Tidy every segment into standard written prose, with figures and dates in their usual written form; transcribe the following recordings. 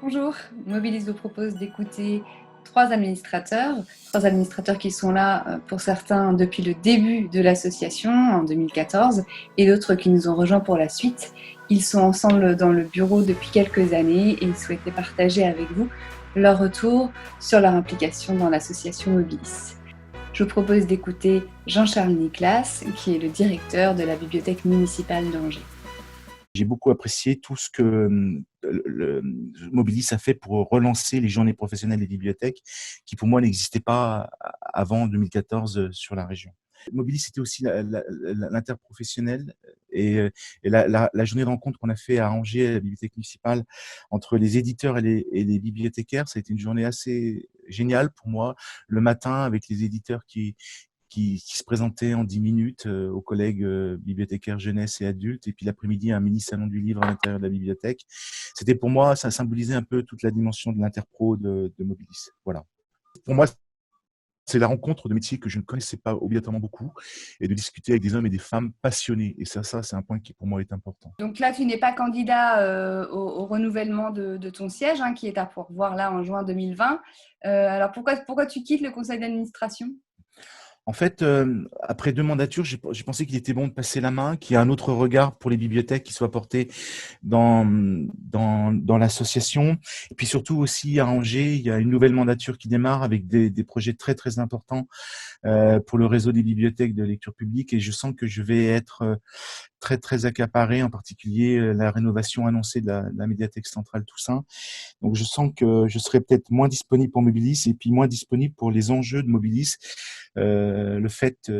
Bonjour, Mobilis vous propose d'écouter trois administrateurs qui sont là pour certains depuis le début de l'association en 2014 et d'autres qui nous ont rejoints pour la suite. Ils sont ensemble dans le bureau depuis quelques années et ils souhaitaient partager avec vous leur retour sur leur implication dans l'association Mobilis. Je vous propose d'écouter Jean-Charles Niklas, qui est le directeur de la bibliothèque municipale d'Angers. J'ai beaucoup apprécié tout ce que Mobilis a fait pour relancer les journées professionnelles des bibliothèques, qui pour moi n'existaient pas avant 2014 sur la région. Mobilis, c'était aussi l'interprofessionnel et la journée de rencontre qu'on a fait à Angers, à la bibliothèque municipale, entre les éditeurs et les bibliothécaires. Ça a été une journée assez géniale pour moi, le matin avec les éditeurs qui se présentait en 10 minutes aux collègues bibliothécaires jeunesse et adultes, et puis l'après-midi un mini salon du livre à l'intérieur de la bibliothèque. C'était pour moi, ça symbolisait un peu toute la dimension de l'interpro de Mobilis. Voilà. Pour moi, c'est la rencontre de métiers que je ne connaissais pas obligatoirement beaucoup et de discuter avec des hommes et des femmes passionnés. Et ça c'est un point qui pour moi est important. Donc là, tu n'es pas candidat au renouvellement de ton siège, qui est à pourvoir là en juin 2020. Alors pourquoi tu quittes le conseil d'administration ? En fait, après 2 mandatures, j'ai pensé qu'il était bon de passer la main, qu'il y ait un autre regard pour les bibliothèques qui soit porté dans l'association. Et puis surtout aussi à Angers, il y a une nouvelle mandature qui démarre avec des projets très très importants pour le réseau des bibliothèques de lecture publique. Et je sens que je vais être très très accaparé, en particulier la rénovation annoncée de la médiathèque centrale Toussaint. Donc je sens que je serai peut-être moins disponible pour Mobilis et puis moins disponible pour les enjeux de Mobilis, le fait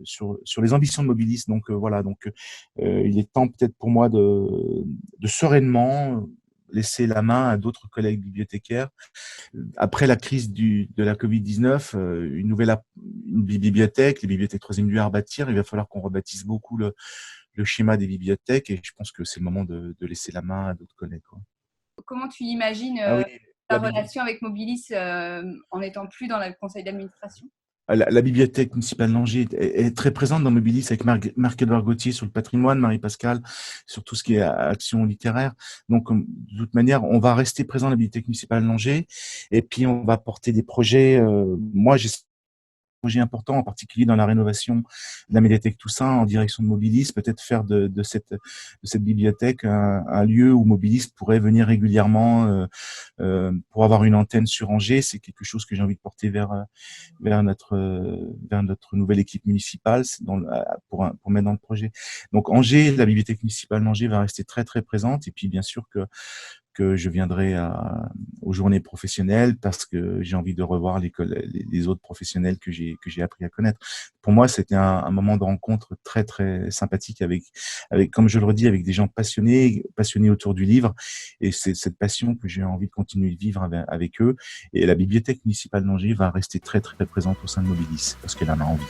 sur les ambitions de Mobilis. Donc voilà, donc il est temps peut-être pour moi de sereinement laisser la main à d'autres collègues bibliothécaires. Après la crise de la Covid-19, une bibliothèque, les bibliothèques troisième lieu à rebâtir, il va falloir qu'on rebâtisse beaucoup le schéma des bibliothèques et je pense que c'est le moment de laisser la main à d'autres collègues, quoi. Comment tu imagines Ah oui, ta relation avec Mobilis en n'étant plus dans le conseil d'administration ? la bibliothèque municipale d'Angers est très présente dans Mobilis avec Marc-Edouard Gauthier sur le patrimoine, Marie-Pascale sur tout ce qui est action littéraire. Donc, de toute manière, on va rester présent à la bibliothèque municipale d'Angers et puis on va porter des projets. Moi, j'ai projet important, en particulier dans la rénovation de la médiathèque Toussaint en direction de Mobilis, peut-être faire de cette bibliothèque un lieu où Mobilis pourrait venir régulièrement pour avoir une antenne sur Angers. C'est quelque chose que j'ai envie de porter vers notre nouvelle équipe municipale pour mettre dans le projet. Donc Angers, la bibliothèque municipale d'Angers va rester très très présente et puis bien sûr que je viendrai aux journées professionnelles parce que j'ai envie de revoir les autres professionnels que j'ai appris à connaître. Pour moi, c'était un moment de rencontre très très sympathique avec comme je le redis, avec des gens passionnés autour du livre, et c'est cette passion que j'ai envie de continuer de vivre avec eux. Et la bibliothèque municipale d'Angers va rester très très présente au sein de Mobilis parce qu'elle en a envie.